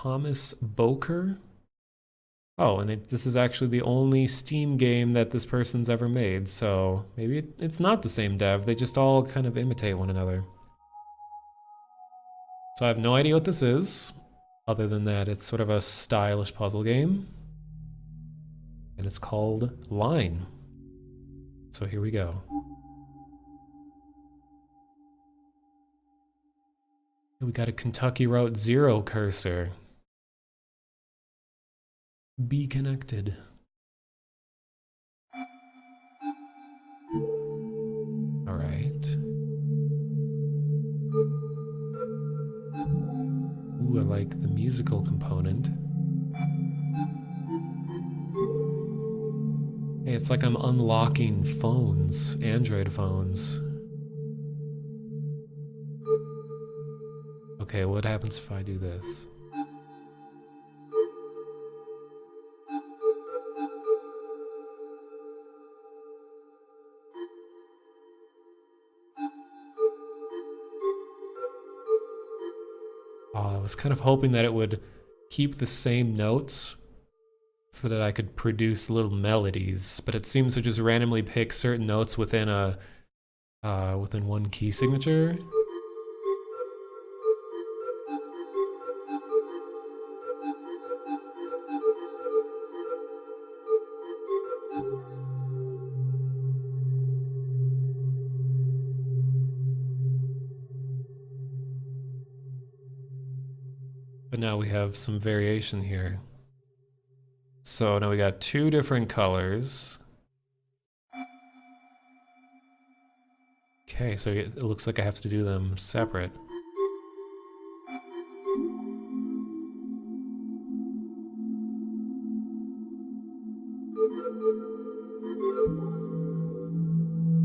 Thomas Boker. Oh, and this is actually the only Steam game that this person's ever made, so maybe it's not the same dev. They just all kind of imitate one another. So I have no idea what this is, other than that it's sort of a stylish puzzle game. And it's called Lyne. So here we go. We got a Kentucky Route Zero cursor. Be connected. All right. Ooh, I like the musical component. Hey, it's like I'm unlocking phones, Android phones. Okay, what happens if I do this? I was kind of hoping that it would keep the same notes so that I could produce little melodies, but it seems to just randomly pick certain notes within a within one key signature. But now we have some variation here. So now we got two different colors. Okay, so it looks like I have to do them separate.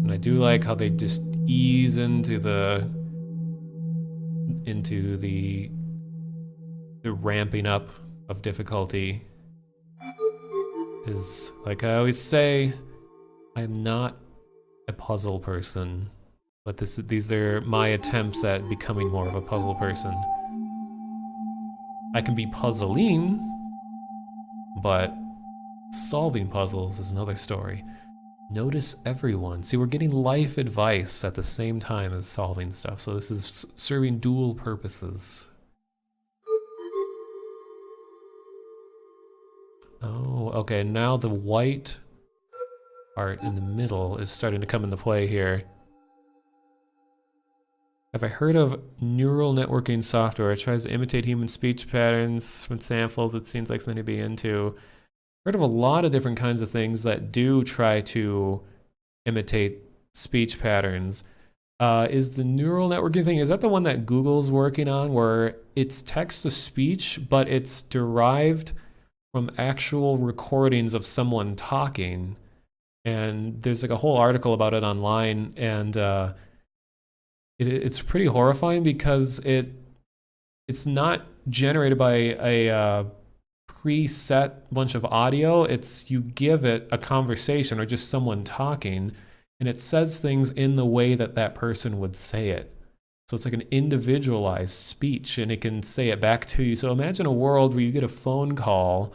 And I do like how they just ease into the ramping up of difficulty. Because, like I always say, I'm not a puzzle person, but these are my attempts at becoming more of a puzzle person. I can be puzzling, but solving puzzles is another story. Notice everyone. See, we're getting life advice at the same time as solving stuff, so this is serving dual purposes. Oh, okay, now the white part in the middle is starting to come into play here. Have I heard of neural networking software? It tries to imitate human speech patterns from samples. It seems like something to be into. Heard of a lot of different kinds of things that do try to imitate speech patterns. Is the neural networking thing, is that the one that Google's working on, where it's text-to-speech, but it's derived from actual recordings of someone talking? And there's like a whole article about it online, and it's pretty horrifying because it's not generated by a preset bunch of audio. It's you give it a conversation or just someone talking, and it says things in the way that that person would say it. So it's like an individualized speech, and it can say it back to you. So imagine a world where you get a phone call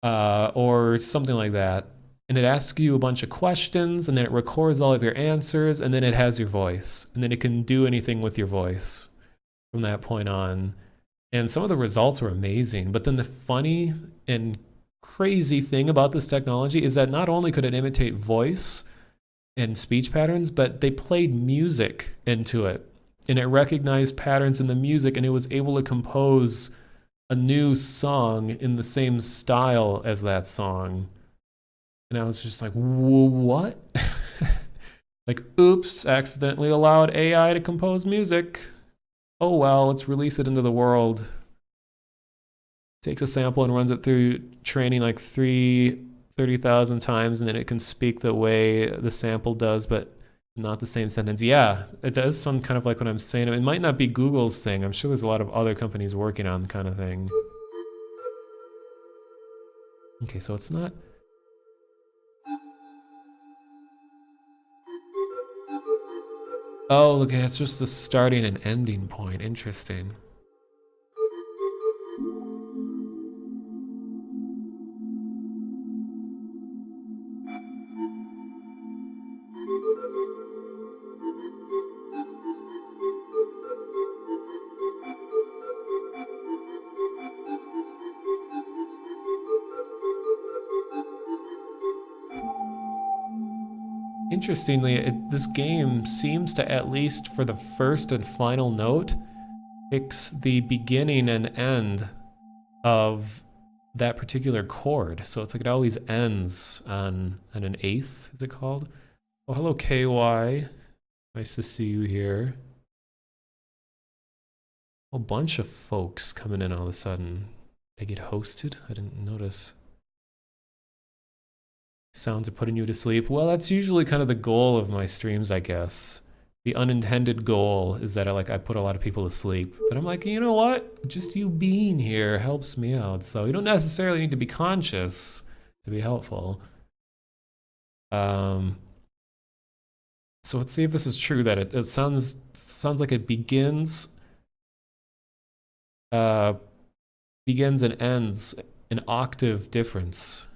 or something like that, and it asks you a bunch of questions, and then it records all of your answers, and then it has your voice, and then it can do anything with your voice from that point on. And some of the results were amazing. But then the funny and crazy thing about this technology is that not only could it imitate voice and speech patterns, but they played music into it. And it recognized patterns in the music, and it was able to compose a new song in the same style as that song. And I was just like, what? Like, oops, accidentally allowed AI to compose music. Oh well, let's release it into the world. Takes a sample and runs it through training like 30,000 times, and then it can speak the way the sample does, but not the same sentence. Yeah, it does sound kind of like what I'm saying. It might not be Google's thing. I'm sure there's a lot of other companies working on the kind of thing. Okay, so it's not... Oh, okay, it's just the starting and ending point. Interesting. interestingly, this game seems to, at least for the first and final note, picks the beginning and end of that particular chord. So it's like it always ends on an eighth, is it called? Oh, hello, KY. Nice to see you here. A bunch of folks coming in all of a sudden. Did I get hosted? I didn't notice. Sounds are putting you to sleep. Well, that's usually kind of the goal of my streams, I guess. The unintended goal is that I put a lot of people to sleep. But I'm like, you know what? Just you being here helps me out. So you don't necessarily need to be conscious to be helpful. So let's see if this is true, that it sounds like it begins and ends an octave difference.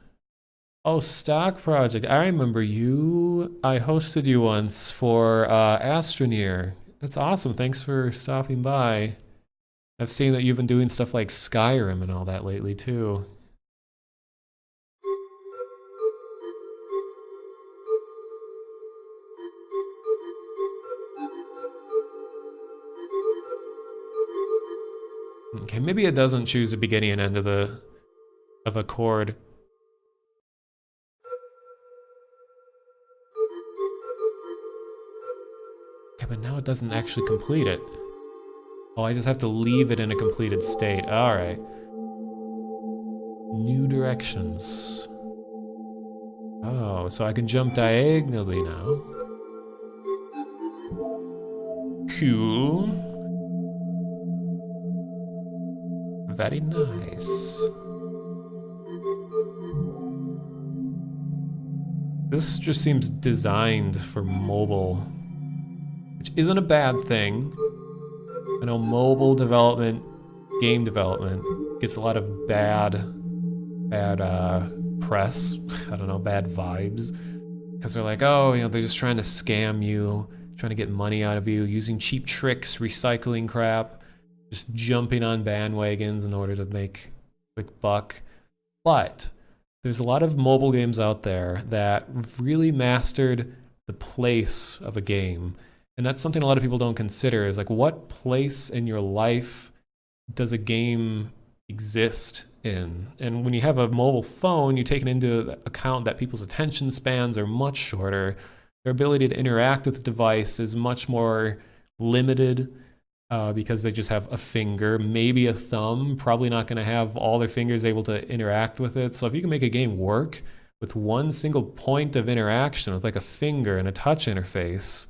Oh, Stock Project. I remember you. I hosted you once for Astroneer. That's awesome. Thanks for stopping by. I've seen that you've been doing stuff like Skyrim and all that lately, too. Okay, maybe it doesn't choose the beginning and end of a chord. Okay, but now it doesn't actually complete it. Oh, I just have to leave it in a completed state. All right. New directions. Oh, so I can jump diagonally now. Cool. Very nice. This just seems designed for mobile, which isn't a bad thing. I know mobile development, game development gets a lot of bad press. I don't know, bad vibes. Because they're like, oh, you know, they're just trying to scam you, trying to get money out of you, using cheap tricks, recycling crap, just jumping on bandwagons in order to make a quick buck. But there's a lot of mobile games out there that really mastered the place of a game. And that's something a lot of people don't consider, is like, what place in your life does a game exist in? And when you have a mobile phone, you take it into account that people's attention spans are much shorter. Their ability to interact with the device is much more limited because they just have a finger, maybe a thumb, probably not going to have all their fingers able to interact with it. So if you can make a game work with one single point of interaction with like a finger and a touch interface,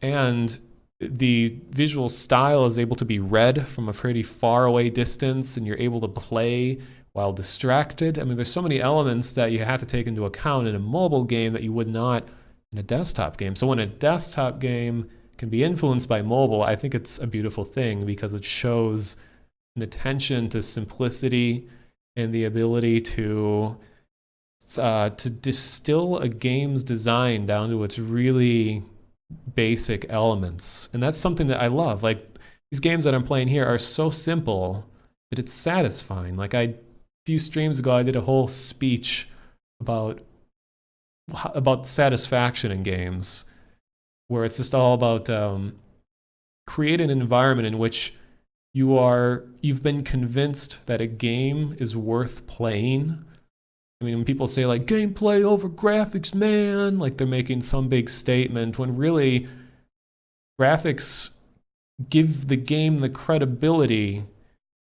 and the visual style is able to be read from a pretty far away distance, and you're able to play while distracted. I mean, there's so many elements that you have to take into account in a mobile game that you would not in a desktop game. So when a desktop game can be influenced by mobile, I think it's a beautiful thing because it shows an attention to simplicity and the ability to distill a game's design down to its really basic elements. And that's something that I love. Like, these games that I'm playing here are so simple that it's satisfying. Like, a few streams ago, I did a whole speech about satisfaction in games, where it's just all about creating an environment in which you've been convinced that a game is worth playing. I mean, when people say like gameplay over graphics, man, like they're making some big statement, when really graphics give the game the credibility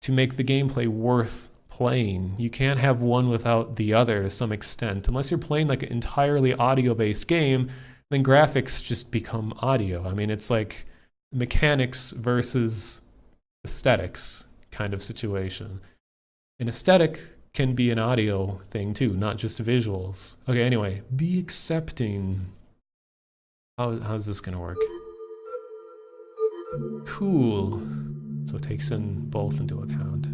to make the gameplay worth playing. You can't have one without the other to some extent. Unless you're playing like an entirely audio-based game, then graphics just become audio. I mean, it's like mechanics versus aesthetics kind of situation. An aesthetic can be an audio thing too, not just visuals. Okay, anyway, be accepting. How's this gonna work? Cool. So it takes in both into account.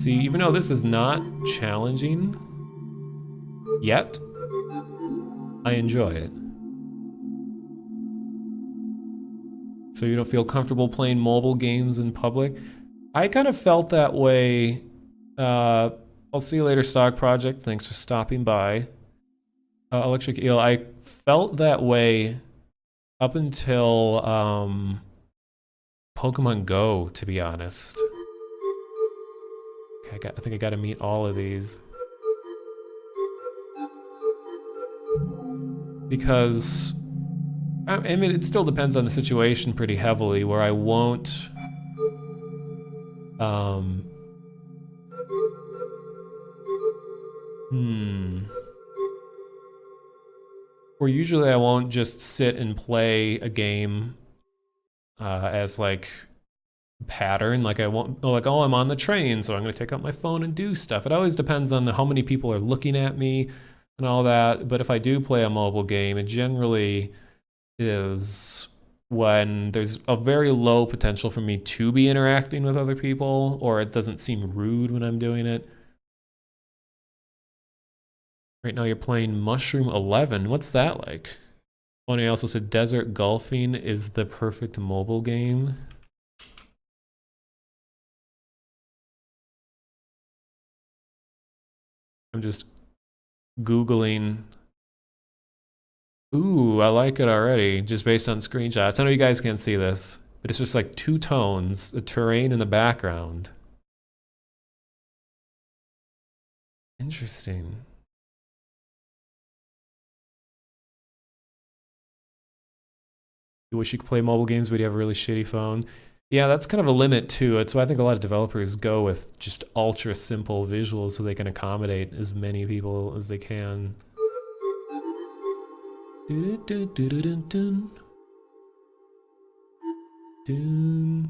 See, even though this is not challenging yet, I enjoy it. So you don't feel comfortable playing mobile games in public? I kind of felt that way. I'll see you later, Stock Project. Thanks for stopping by. Electric Eel, I felt that way up until Pokemon Go, to be honest. Okay, I think I got to meet all of these. Because, I mean, it still depends on the situation pretty heavily, where I won't, where usually I won't just sit and play a game as like pattern. Like I won't, like, oh, I'm on the train, so I'm gonna take out my phone and do stuff. It always depends on how many people are looking at me and all that. But if I do play a mobile game, it generally is when there's a very low potential for me to be interacting with other people, or it doesn't seem rude when I'm doing it. Right now you're playing Mushroom 11. What's that like? Bonnie also said Desert Golfing is the perfect mobile game. I'm just Googling. Ooh, I like it already, just based on screenshots. I know you guys can't see this, but it's just like two tones, the terrain in the background. Interesting. You wish you could play mobile games, but you have a really shitty phone. Yeah, that's kind of a limit too. It's why I think a lot of developers go with just ultra simple visuals so they can accommodate as many people as they can. Dun, dun, dun, dun, dun. Dun,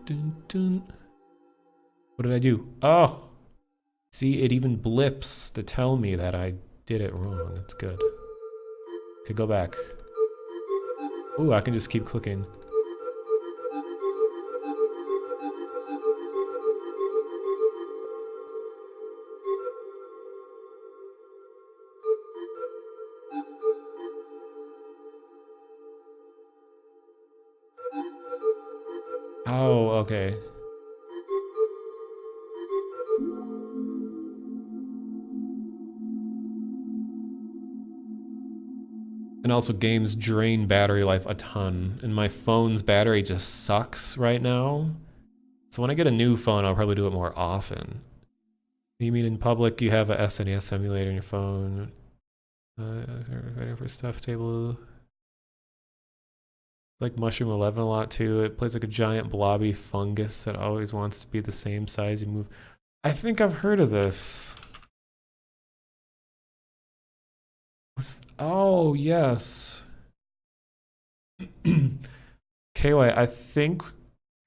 dun, dun. What did I do? Oh! See, it even blips to tell me that I did it wrong. That's good. Okay, go back. Ooh, I can just keep clicking. Oh, okay. And also games drain battery life a ton, and my phone's battery just sucks right now. So when I get a new phone, I'll probably do it more often. You mean in public you have a SNES emulator on your phone? Ready for stuff table. Like Mushroom 11 a lot too. It plays like a giant blobby fungus that always wants to be the same size you move. I think I've heard of this. Oh, yes. KY, I think,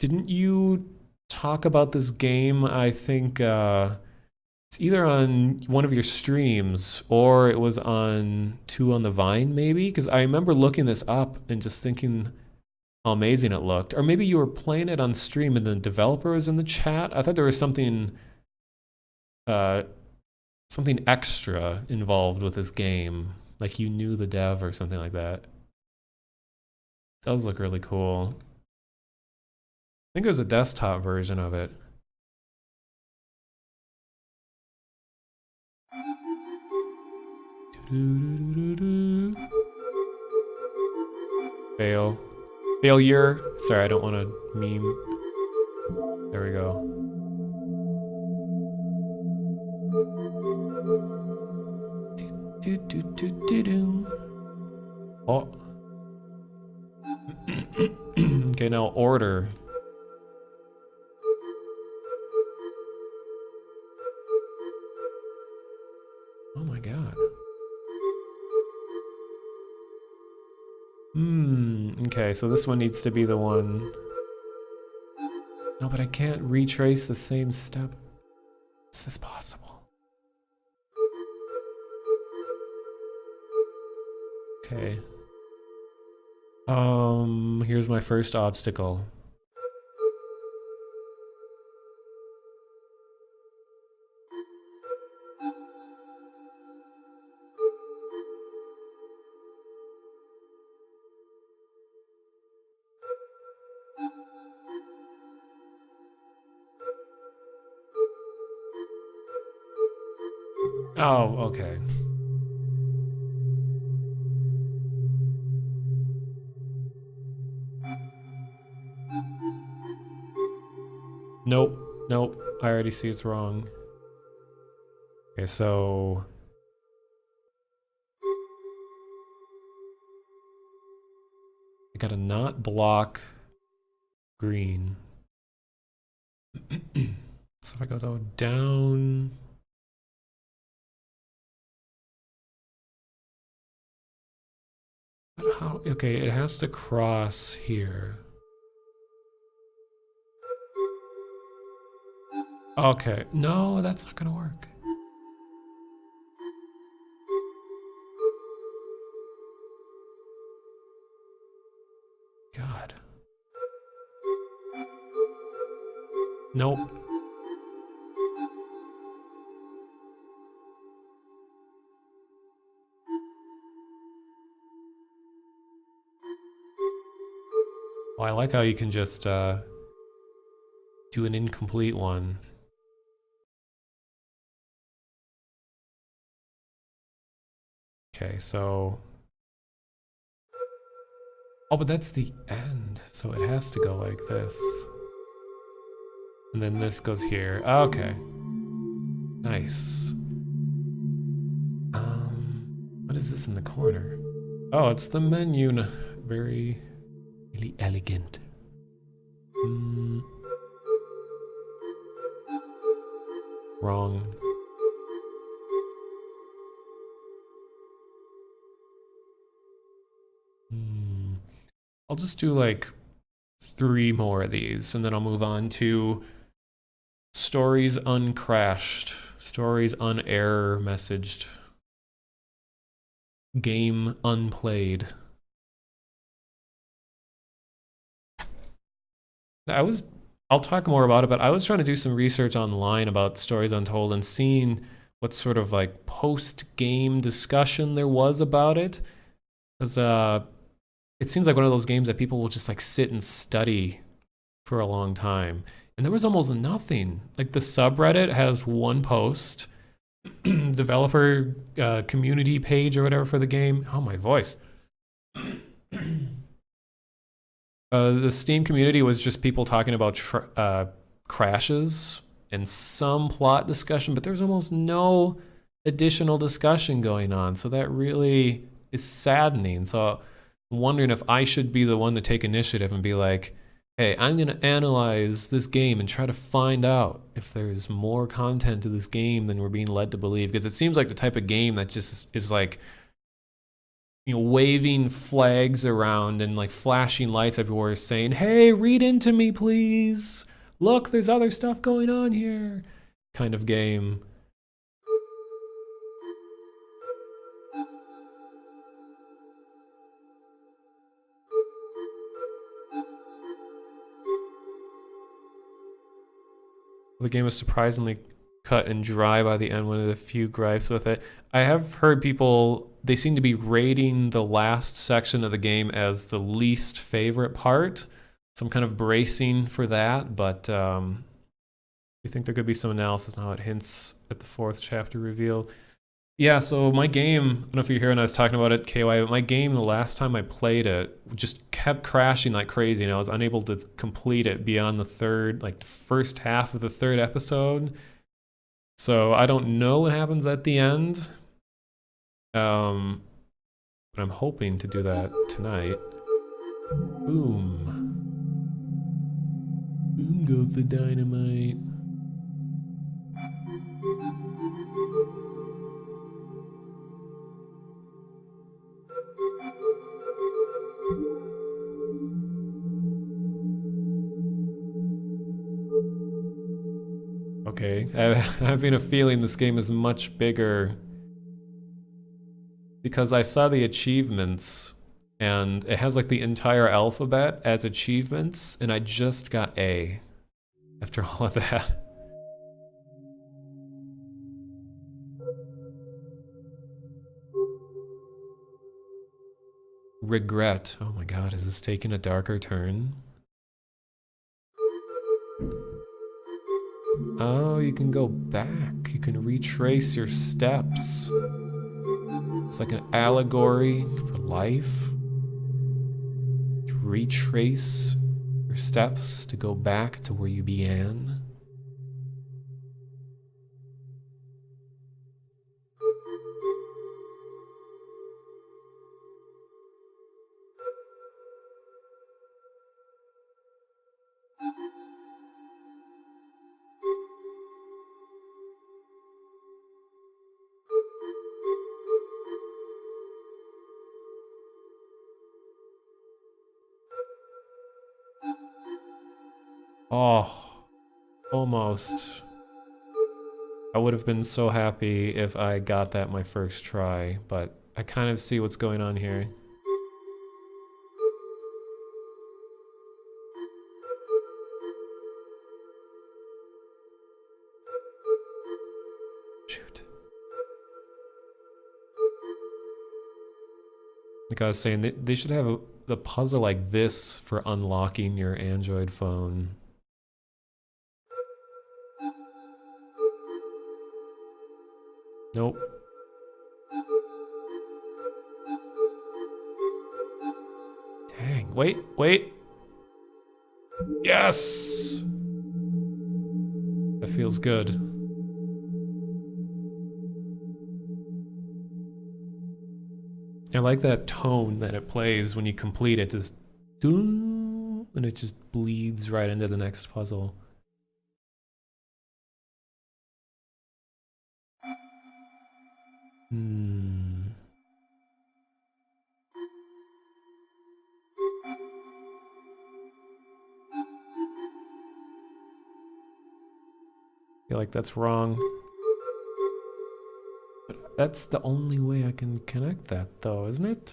didn't you talk about this game? I think it's either on one of your streams or it was on Two on the Vine, maybe? Because I remember looking this up and just thinking how amazing it looked. Or maybe you were playing it on stream and the developer was in the chat. I thought there was something something extra involved with this game. Like you knew the dev or something like that. It does look really cool. I think it was a desktop version of it. Fail. Failure. Sorry, I don't want to meme. There we go. Oh. Okay, now order. Oh my god. Okay, so this one needs to be the one. No, but I can't retrace the same step. Is this possible? Okay. Here's my first obstacle. Oh, okay. Nope, nope. I already see it's wrong. Okay, so I gotta not block green. So if I go down. But how? Okay, it has to cross here. Okay, no, that's not gonna work. God. Nope. Well, I like how you can just do an incomplete one. Okay, so... Oh, but that's the end, so it has to go like this. And then this goes here. Okay. Nice. What is this in the corner? Oh, it's the menu. Very, really elegant. Wrong. I'll just do like 3 more of these, and then I'll move on to stories uncrashed, stories unerror messaged, game unplayed. I'll talk more about it, but I was trying to do some research online about Stories Untold and seeing what sort of like post-game discussion there was about it. Because it seems like one of those games that people will just like sit and study for a long time. And there was almost nothing. Like the subreddit has 1 post, developer community page or whatever for the game. Oh, my voice. The Steam community was just people talking about crashes and some plot discussion, but there's almost no additional discussion going on. So that really is saddening. So I'm wondering if I should be the one to take initiative and be like, hey, I'm going to analyze this game and try to find out if there's more content to this game than we're being led to believe. Because it seems like the type of game that just is like, you know, waving flags around and like flashing lights everywhere saying, hey, read into me, please. Look, there's other stuff going on here. Kind of game. The game is surprisingly cut and dry by the end, one of the few gripes with it. I have heard people, they seem to be rating the last section of the game as the least favorite part. So I'm kind of bracing for that, but we think there could be some analysis on how it hints at the 4th chapter reveal. Yeah, so my game, I don't know if you're hearing I was talking about it, KY, but my game, the last time I played it, just kept crashing like crazy, and I was unable to complete it beyond the first half of the 3rd episode. So I don't know what happens at the end, but I'm hoping to do that tonight. Boom. Boom goes the dynamite. Okay, I'm having a feeling this game is much bigger because I saw the achievements And it has like the entire alphabet as achievements, and I just got A after all of that. Regret. Oh my god, is this taking a darker turn? Oh, you can go back. You can retrace your steps. It's like an allegory for life. To retrace your steps to go back to where you began. Oh, almost. I would have been so happy if I got that my first try, but I kind of see what's going on here. Shoot. Like I was saying, they should have the puzzle like this for unlocking your Android phone. Nope. Dang, wait. Yes! That feels good. I like that tone that it plays when you complete it, just doo, and it just bleeds right into the next puzzle. I feel like that's wrong. But that's the only way I can connect that though, isn't it?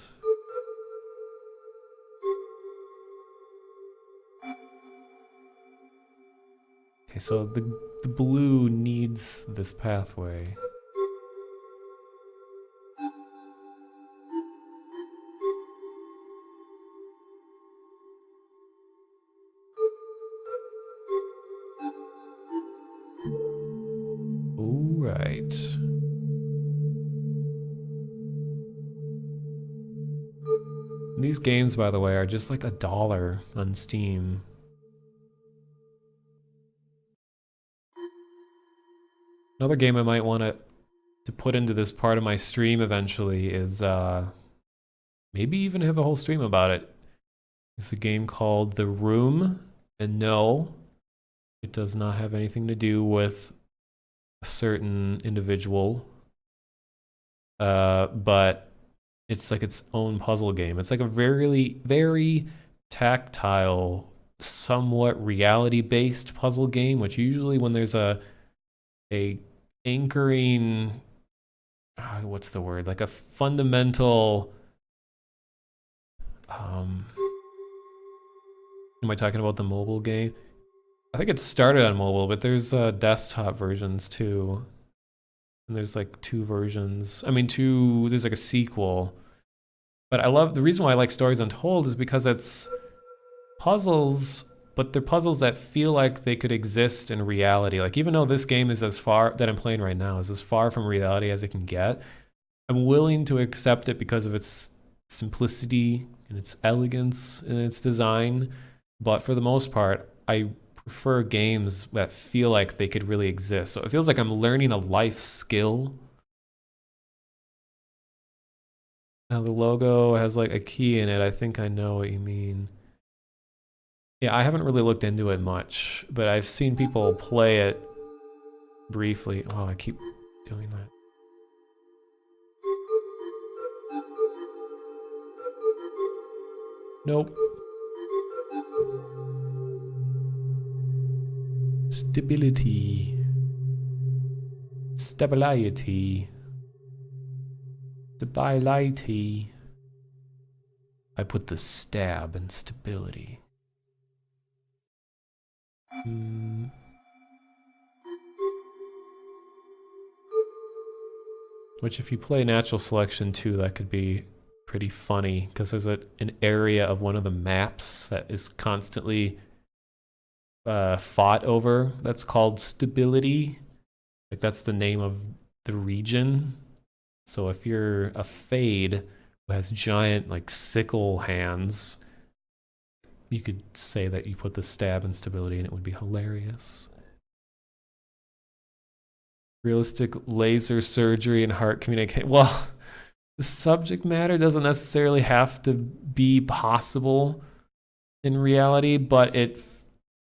Okay, so the blue needs this pathway. Alright. These games, by the way, are just like $1 on Steam. Another game I might want to put into this part of my stream eventually is maybe even have a whole stream about it. It's a game called The Room, and no, it does not have anything to do with a certain individual, but it's like its own puzzle game. It's like a very tactile, somewhat reality-based puzzle game, which usually when there's a anchoring, what's the word? Like a fundamental, am I talking about the mobile game? I think it started on mobile, but there's desktop versions too. And there's like 2 versions. I mean, there's like a sequel. But I love, the reason why I like Stories Untold is because it's puzzles, but they're puzzles that feel like they could exist in reality. Like, even though this game is as far, that I'm playing right now, is as far from reality as it can get, I'm willing to accept it because of its simplicity and its elegance and its design. But for the most part, I prefer games that feel like they could really exist. So it feels like I'm learning a life skill. Now the logo has like a key in it. I think I know what you mean. Yeah, I haven't really looked into it much, but I've seen people play it briefly. Oh, I keep doing that. Nope. Stability. Stability. Stability. I put the stab in stability. Which if you play natural selection too, that could be pretty funny, because there's an area of one of the maps that is constantly fought over. That's called stability. Like that's the name of the region. So if you're a Fade who has giant like sickle hands, you could say that you put the stab in stability and it would be hilarious. Realistic laser surgery and heart communication. Well, the subject matter doesn't necessarily have to be possible in reality, but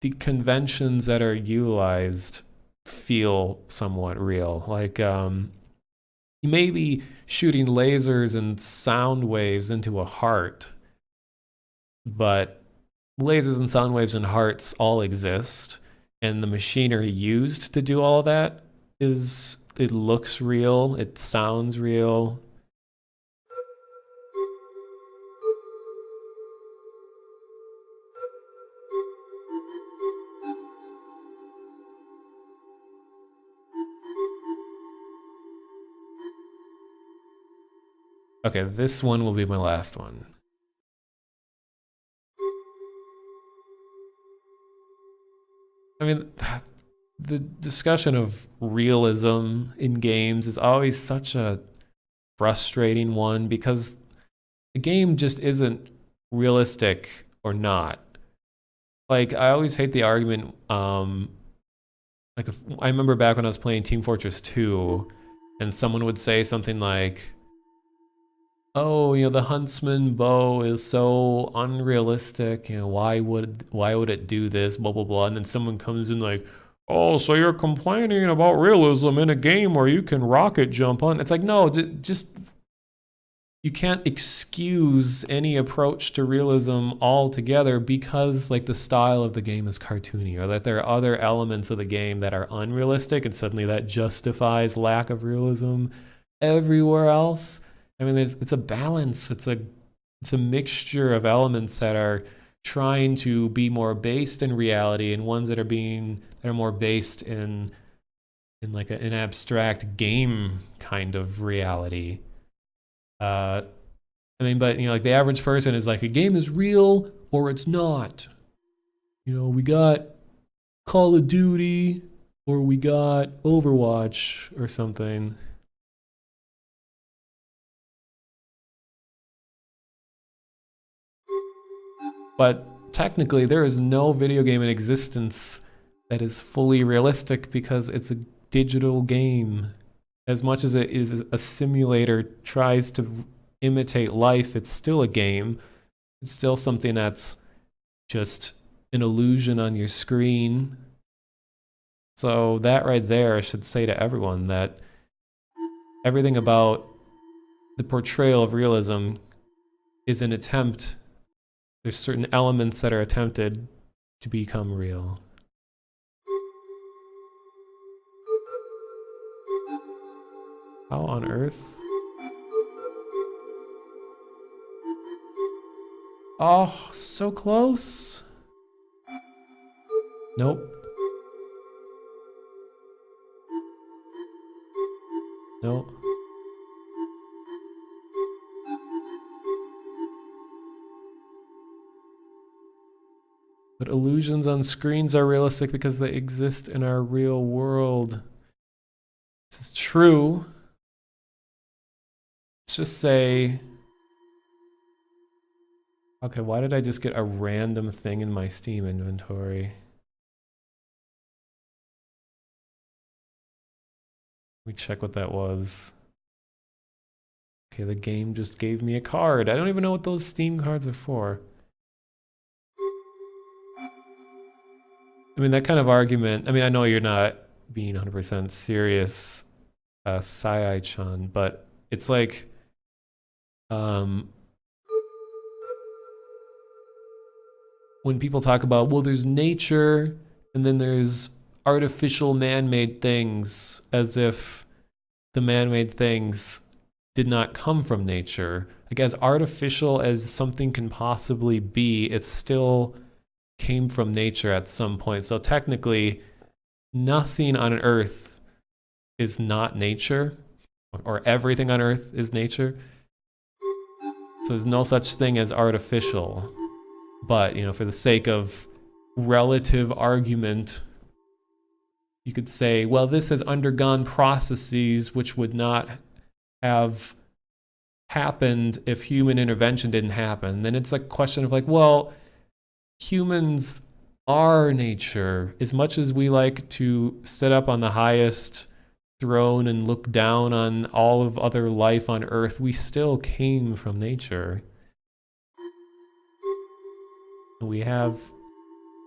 the conventions that are utilized feel somewhat real. Like you may be shooting lasers and sound waves into a heart, but lasers and sound waves and hearts all exist, and the machinery used to do all of that it looks real, it sounds real. Okay, this one will be my last one. I mean, the discussion of realism in games is always such a frustrating one, because the game just isn't realistic or not. Like, I always hate the argument, like I remember back when I was playing Team Fortress 2, and someone would say something like, oh, you know, the huntsman bow is so unrealistic, you know, why would it do this, blah blah blah, and then someone comes in like, oh, so you're complaining about realism in a game where you can rocket jump on. It's like, no, just you can't excuse any approach to realism altogether because like the style of the game is cartoony, or that there are other elements of the game that are unrealistic, and suddenly that justifies lack of realism everywhere else. I mean, it's a balance. It's a mixture of elements that are trying to be more based in reality, and ones that are more based in like an abstract game kind of reality. I mean, but you know, like the average person is like, a game is real or it's not. You know, we got Call of Duty or we got Overwatch or something. But technically, there is no video game in existence that is fully realistic because it's a digital game. As much as it is a simulator tries to imitate life, it's still a game. It's still something that's just an illusion on your screen. So that right there should say to everyone that everything about the portrayal of realism is an attempt. There's certain elements that are attempted to become real. How on earth? Oh, so close. Nope. Nope. But illusions on screens are realistic because they exist in our real world. This is true. Let's just say, okay, why did I just get a random thing in my Steam inventory? Let me check what that was. Okay, the game just gave me a card. I don't even know what those Steam cards are for. I mean, that kind of argument, I mean, I know you're not being 100% serious, Sai-chan, but it's like, when people talk about, well, there's nature and then there's artificial man-made things, as if the man-made things did not come from nature. like as artificial as something can possibly be, it still came from nature at some point. So technically, nothing on Earth is not nature, or everything on Earth is nature. So there's no such thing as artificial. But, you know, for the sake of relative argument, you could say, well, this has undergone processes which would not have happened if human intervention didn't happen. Then it's a question of like, well, humans are nature. As much as we like to sit up on the highest throne and look down on all of other life on Earth, we still came from nature. We have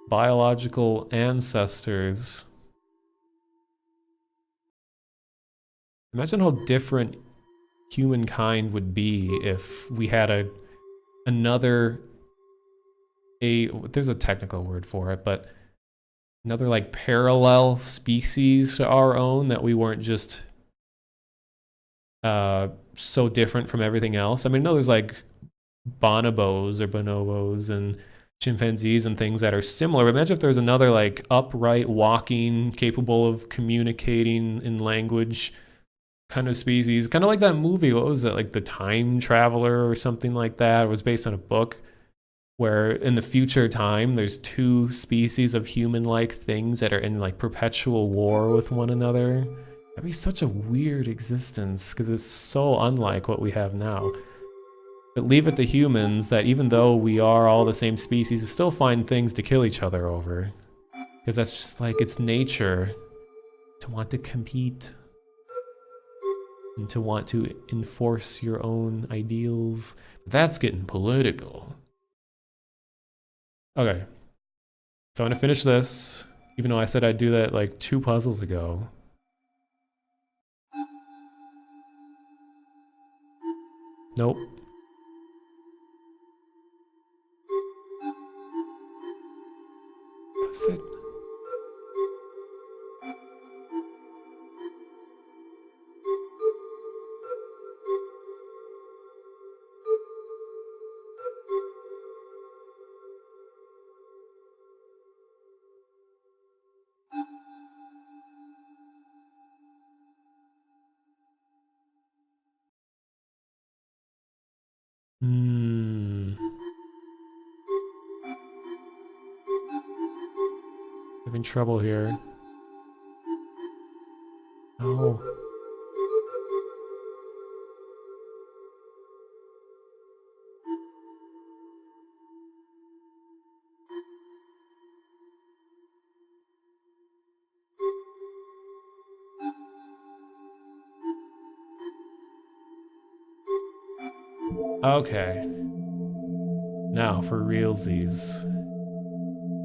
biological ancestors. Imagine how different humankind would be if we had there's a technical word for it, but another like parallel species to our own, that we weren't just so different from everything else. I mean, I know there's like bonobos or bonobos and chimpanzees and things that are similar, but imagine if there's another like upright, walking, capable of communicating in language kind of species, kind of like that movie. What was it, like The Time Traveler or something like that? It was based on a book where in the future time there's two species of human-like things that are in like perpetual war with one another. That'd be such a weird existence because it's so unlike what we have now. But leave it to humans that even though we are all the same species, we still find things to kill each other over. Because that's just like, it's nature to want to compete and to want to enforce your own ideals. That's getting political. Okay, so I'm gonna finish this, even though I said I'd do that like 2 puzzles ago. Nope. What's it? Having trouble here. Oh. Okay. Now for realsies.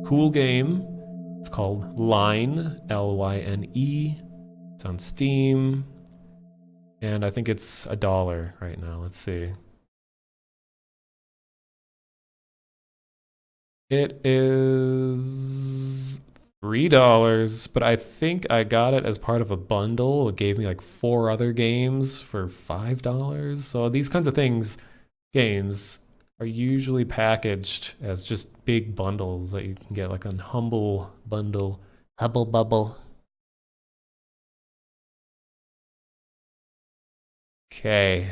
Cool game. It's called Lyne, Lyne. It's on Steam. And I think it's $1 right now. Let's see. It is $3, but I think I got it as part of a bundle. It gave me like 4 other games for $5. So these kinds of games are usually packaged as just big bundles that you can get, like a Humble Bundle. Hubble Bubble. Okay.